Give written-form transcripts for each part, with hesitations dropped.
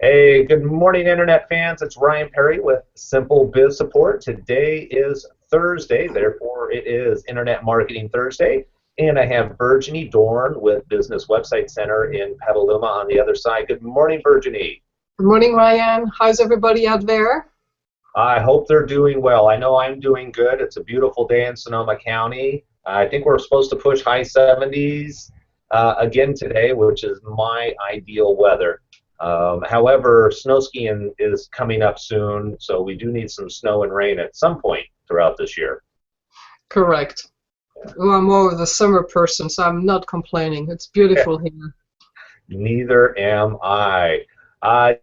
Hey, good morning, Internet fans. It's Ryan Perry with Simple Biz Support. Today is Thursday, therefore it is Internet Marketing Thursday. And I have Virginie Dorn with Business Website Center in Petaluma on the other side. Good morning, Virginie. Good morning, Ryan. How's everybody out there? I hope they're doing well. I know I'm doing good. It's a beautiful day in Sonoma County. I think we're supposed to push high 70s again today, which is my ideal weather. However, snow skiing is coming up soon, so we do need some snow and rain at some point throughout this year. Correct. Well, I'm more of the summer person, so I'm not complaining. It's beautiful here. Neither am I.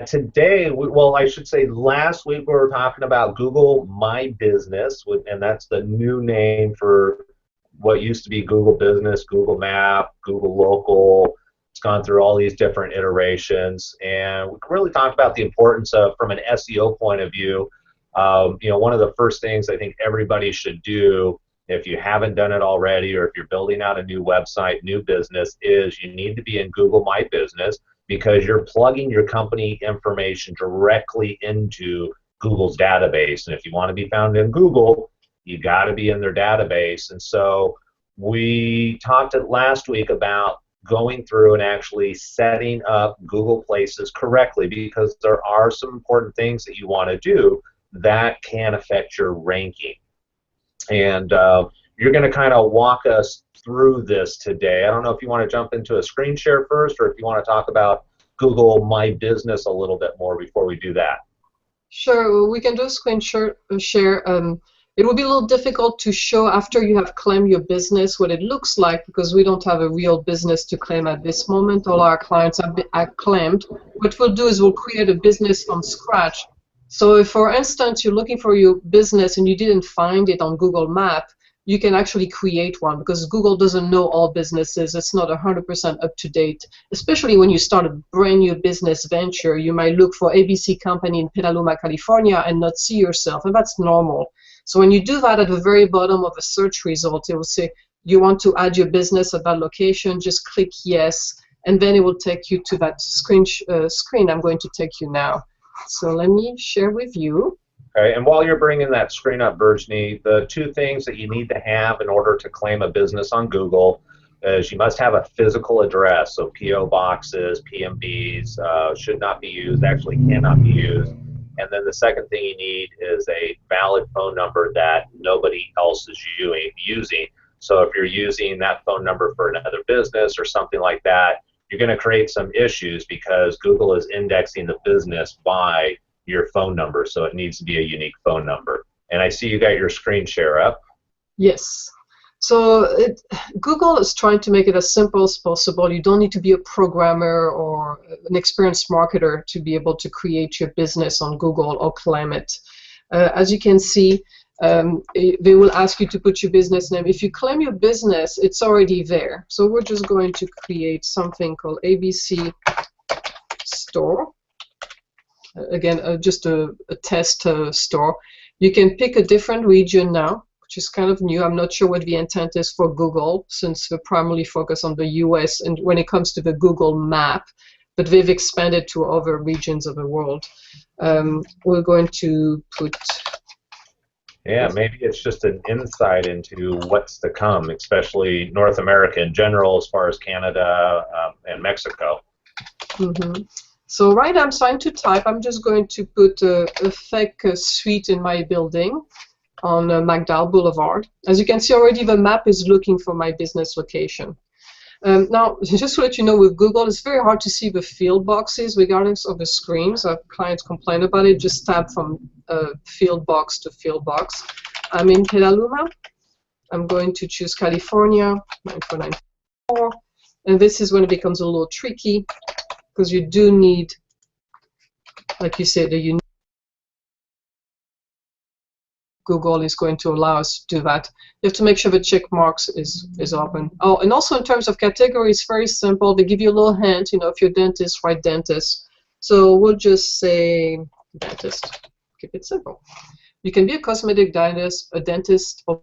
Today, well, I should say last week we were talking about Google My Business, and that's the new name for what used to be Google Business, Google Map, Google Local. It's gone through all these different iterations, and we really talked about the importance of, from an SEO point of view, one of the first things I think everybody should do if you haven't done it already, or if you're building out a new website, new business, is you need to be in Google My Business, because you're plugging your company information directly into Google's database. And if you want to be found in Google, you got to be in their database. And so we talked last week about going through and actually setting up Google Places correctly, because there are some important things that you want to do that can affect your ranking. And you're going to kind of walk us through this today. I don't know if you want to jump into a screen share first, or if you want to talk about Google My Business a little bit more before we do that. Sure, we can do a screen share. It will be a little difficult to show after you have claimed your business what it looks like, because we don't have a real business to claim at this moment. All our clients are claimed. What we'll do is we'll create a business from scratch. So if, for instance, you're looking for your business and you didn't find it on Google Map, you can actually create one, because Google doesn't know all businesses. It's not 100% up to date. Especially when you start a brand new business venture, you might look for ABC company in Petaluma, California, and not see yourself, and that's normal. So when you do that, at the very bottom of a search result, it will say, you want to add your business at that location, just click yes, and then it will take you to that screen I'm going to take you now. So let me share with you. Okay, and while you're bringing that screen up, Virginie, the two things that you need to have in order to claim a business on Google is you must have a physical address. So P.O. boxes, PMBs should not be used, actually cannot be used. And then the second thing you need is a valid phone number that nobody else is using. So if you're using that phone number for another business or something like that, you're going to create some issues, because Google is indexing the business by your phone number, so it needs to be a unique phone number. And I see you got your screen share up. Yes. So Google is trying to make it as simple as possible. You don't need to be a programmer or an experienced marketer to be able to create your business on Google or claim it. As you can see, they will ask you to put your business name. If you claim your business, it's already there. So we're just going to create something called ABC Store. Again, just a test store. You can pick a different region now, which is kind of new. I'm not sure what the intent is for Google, since we primarily focus on the US and when it comes to the Google map, but they've expanded to other regions of the world. We're going to put... Yeah, maybe it's just an insight into what's to come, especially North America in general, as far as Canada and Mexico. Mm-hmm. So right now I'm trying to type. I'm just going to put a fake suite in my building on McDowell Boulevard. As you can see already, the map is looking for my business location. Now, just to let you know, with Google, it's very hard to see the field boxes regardless of the screens. Our clients complain about it. Just tap from field box to field box. I'm in Petaluma. I'm going to choose California, 94944. And this is when it becomes a little tricky, because you do need, like you said, the unique. Google is going to allow us to do that. You have to make sure the check marks is open. Oh, and also in terms of categories, very simple. They give you a little hint. You know, if you're dentist, write dentist. So we'll just say dentist. Keep it simple. You can be a cosmetic dentist, or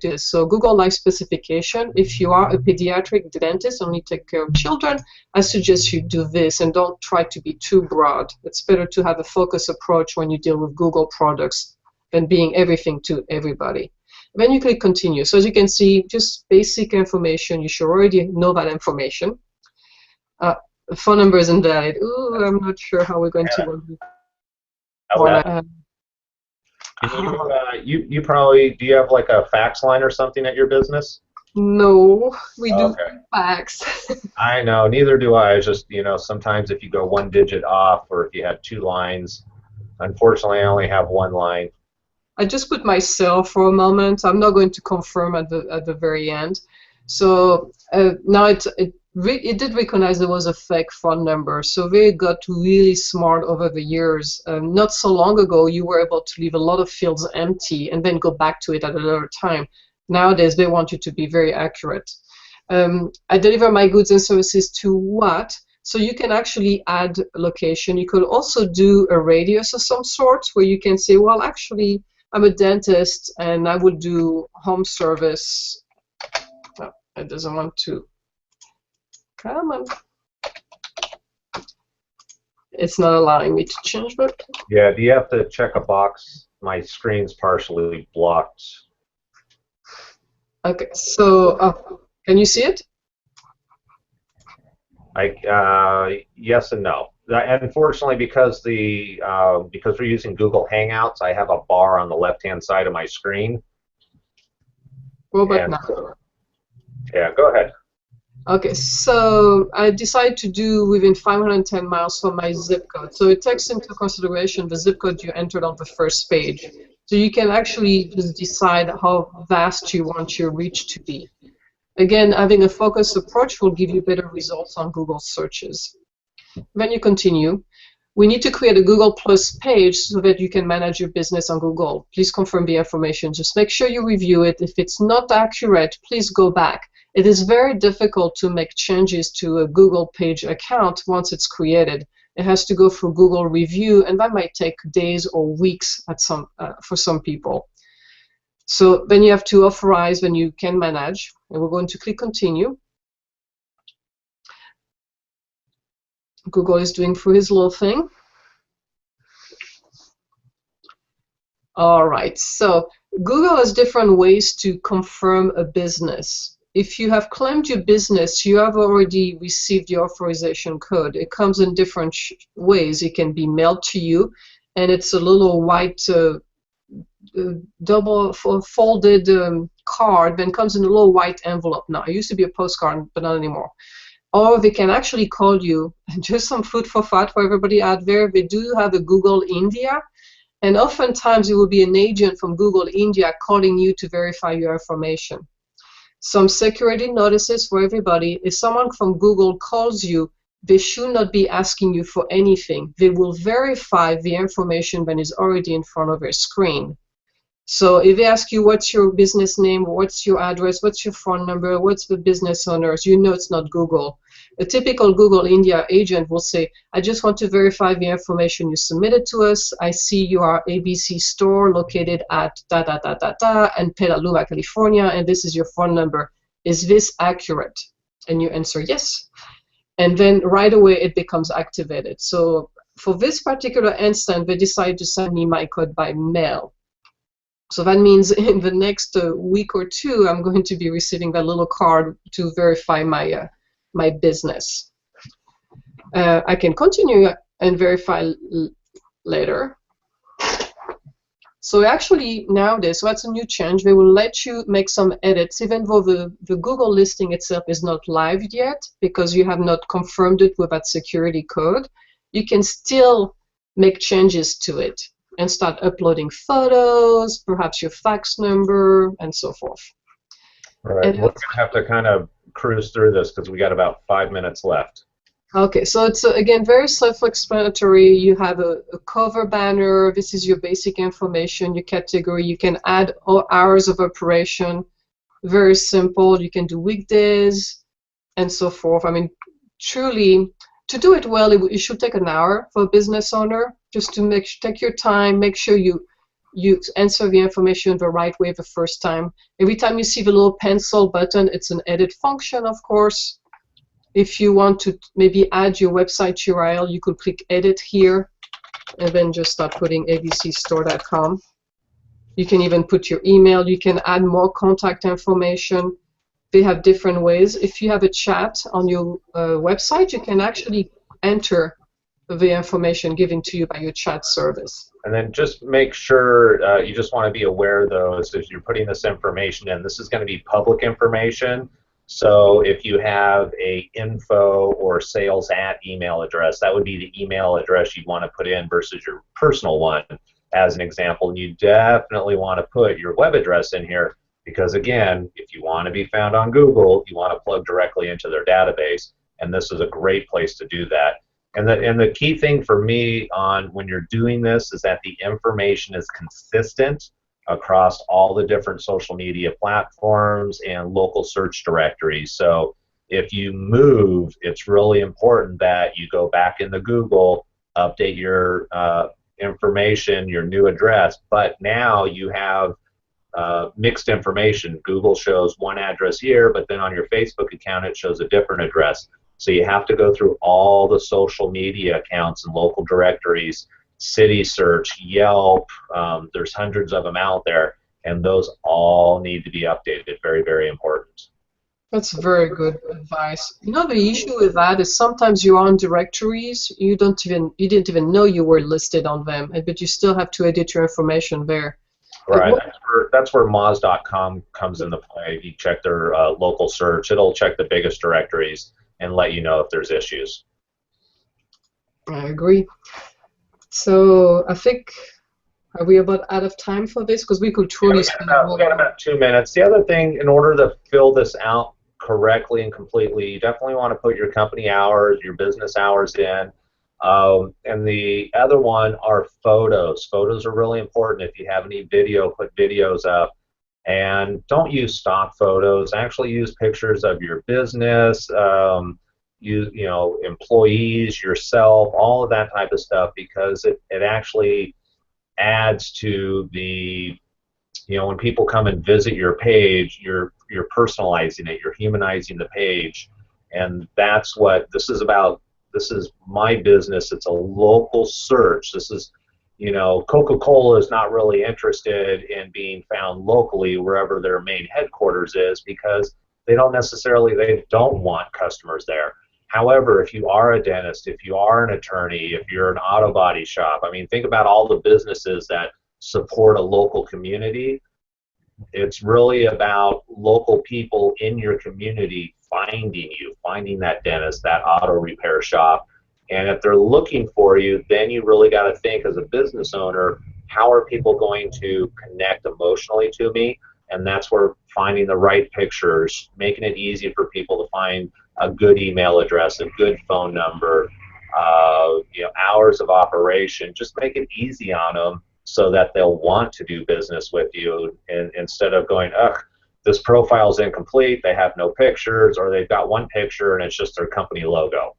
this. So Google Life specification, if you are a pediatric dentist, only take care of children, I suggest you do this and don't try to be too broad. It's better to have a focused approach when you deal with Google products than being everything to everybody. Then you click continue. So as you can see, just basic information. You should already know that information. Phone number is invalid. Ooh, I'm not sure how we're going to. You probably, do you have like a fax line or something at your business? No, we do fax. I know, neither do I. It's just, you know, sometimes if you go one digit off or if you have two lines, unfortunately I only have one line. I just put my cell for a moment. I'm not going to confirm at the very end. So now it did recognize there was a fake phone number. So they got really smart over the years. Not so long ago, you were able to leave a lot of fields empty and then go back to it at another time. Nowadays, they want you to be very accurate. I deliver my goods and services to what? So you can actually add location. You could also do a radius of some sort where you can say, well, actually, I'm a dentist and I would do home service. Oh, it doesn't want to. Come on. It's not allowing me to change that. Yeah, do you have to check a box? My screen's partially blocked. Okay, so can you see it? Yes and no. Unfortunately, because we're using Google Hangouts, I have a bar on the left-hand side of my screen. Well, but now. Yeah, go ahead. Okay, so I decided to do within 510 miles from my zip code. So it takes into consideration the zip code you entered on the first page. So you can actually just decide how vast you want your reach to be. Again, having a focused approach will give you better results on Google searches. Then you continue. We need to create a Google Plus page so that you can manage your business on Google. Please confirm the information. Just make sure you review it. If it's not accurate, please go back. It is very difficult to make changes to a Google page account once it's created. It has to go through Google review, and that might take days or weeks for some people. So then you have to authorize when you can manage, and we're going to click continue. Google is doing through his little thing. All right, so Google has different ways to confirm a business. If you have claimed your business, you have already received the authorization code. It comes in different ways. It can be mailed to you, and it's a little white double folded card, then comes in a little white envelope now. It used to be a postcard, but not anymore. Or they can actually call you. Just some food for thought for everybody out there. They do have a Google India, and oftentimes it will be an agent from Google India calling you to verify your information. Some security notices for everybody. If someone from Google calls you, they should not be asking you for anything. They will verify the information when it's already in front of their screen. So if they ask you what's your business name, what's your address, what's your phone number, what's the business owners, you know it's not Google. A typical Google India agent will say, I just want to verify the information you submitted to us. I see you are ABC store located at da-da-da-da-da and Petaluma, California, and this is your phone number. Is this accurate? And you answer yes. And then right away it becomes activated. So for this particular instance, they decided to send me my code by mail. So that means in the next week or two, I'm going to be receiving that little card to verify my my business. I can continue and verify later. So actually nowadays, so that's a new change. They will let you make some edits, even though the Google listing itself is not live yet, because you have not confirmed it with that security code. You can still make changes to it and start uploading photos, perhaps your fax number, and so forth. All right, we're going to have to kind of cruise through this because we got about 5 minutes left. Okay, so it's again very self-explanatory. You have a cover banner. This is your basic information, your category. You can add hours of operation. Very simple. You can do weekdays and so forth. I mean, truly, to do it well, it should take an hour for a business owner. Just to take your time, make sure you you answer the information the right way the first time. Every time you see the little pencil button, it's an edit function, of course. If you want to maybe add your website URL, you could click edit here and then just start putting abcstore.com. You can even put your email. You can add more contact information. They have different ways. If you have a chat on your website, you can actually enter the information given to you by your chat service. And then just make sure you just want to be aware, though, is if you're putting this information in, this is going to be public information. So if you have a info or sales at email address, that would be the email address you'd want to put in versus your personal one, as an example. And you definitely want to put your web address in here because, again, if you want to be found on Google, you want to plug directly into their database, and this is a great place to do that. And the key thing for me on when you're doing this is that the information is consistent across all the different social media platforms and local search directories. So if you move, it's really important that you go back into Google, update your information, your new address, but now you have mixed information. Google shows one address here, but then on your Facebook account it shows a different address. So you have to go through all the social media accounts and local directories, City Search, Yelp, there's hundreds of them out there, and those all need to be updated. Very, very important. That's very good advice. You know, the issue with that is sometimes you're on directories, you didn't even know you were listed on them, but you still have to edit your information there. Right, that's where Moz.com comes into play. If you check their local search, it'll check the biggest directories and let you know if there's issues. I agree. So I think, are we about out of time for this? Because we could truly spend a we got about 2 minutes. The other thing, in order to fill this out correctly and completely, you definitely want to put your company hours, your business hours in. And the other one are photos. Photos are really important. If you have any video, put videos up. And don't use stock photos. Actually use pictures of your business, you know, employees, yourself, all of that type of stuff, because it actually adds to the, you know, when people come and visit your page, you're personalizing it, you're humanizing the page, and that's what this is about. This is my business. It's a local search. This is, you know, Coca-Cola is not really interested in being found locally wherever their main headquarters is because they don't want customers there. However, if you are a dentist, if you are an attorney, if you're an auto body shop, I mean, think about all the businesses that support a local community. It's really about local people in your community finding you, finding that dentist, that auto repair shop. And if they're looking for you, then you really got to think as a business owner, how are people going to connect emotionally to me? And that's where finding the right pictures, making it easy for people to find a good email address, a good phone number, you know, hours of operation. Just make it easy on them so that they'll want to do business with you, and instead of going, ugh, this profile's incomplete, they have no pictures, or they've got one picture and it's just their company logo.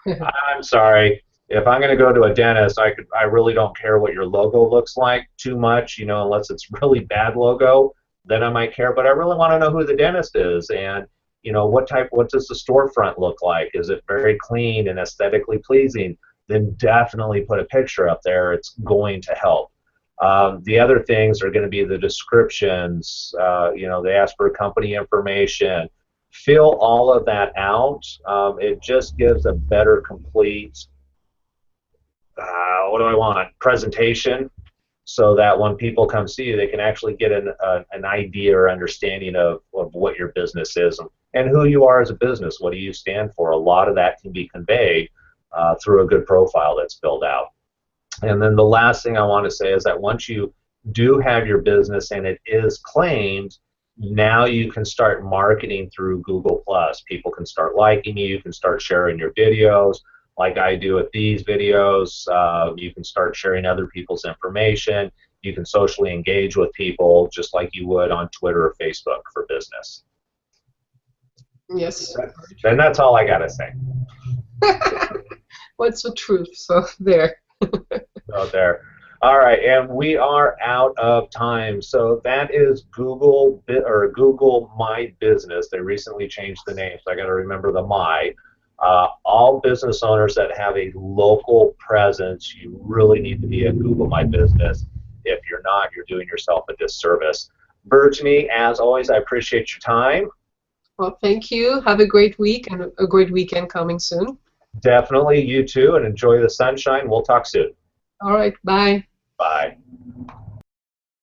I'm sorry. If I'm going to go to a dentist, I really don't care what your logo looks like too much, you know, unless it's really bad logo, then I might care. But I really want to know who the dentist is, and you know, what does the storefront look like? Is it very clean and aesthetically pleasing? Then definitely put a picture up there. It's going to help. The other things are going to be the descriptions. You know, they ask for company information. Fill all of that out. It just gives a better, complete, what do I want, presentation, so that when people come see you, they can actually get an idea or understanding of what your business is and who you are as a business. What do you stand for? A lot of that can be conveyed through a good profile that's filled out. And then the last thing I want to say is that once you do have your business and it is claimed, now you can start marketing through Google+. People can start liking you, you can start sharing your videos, like I do with these videos. You can start sharing other people's information. You can socially engage with people just like you would on Twitter or Facebook for business. Yes. And that's all I got to say. What's the truth? So there. Out there. All right, and we are out of time. So that is Google My Business. They recently changed the name, so I got to remember the My. All business owners that have a local presence, you really need to be at Google My Business. If you're not, you're doing yourself a disservice. Brittany, as always, I appreciate your time. Well, thank you. Have a great week and a great weekend coming soon. Definitely, you too, and enjoy the sunshine. We'll talk soon. All right, bye. Bye.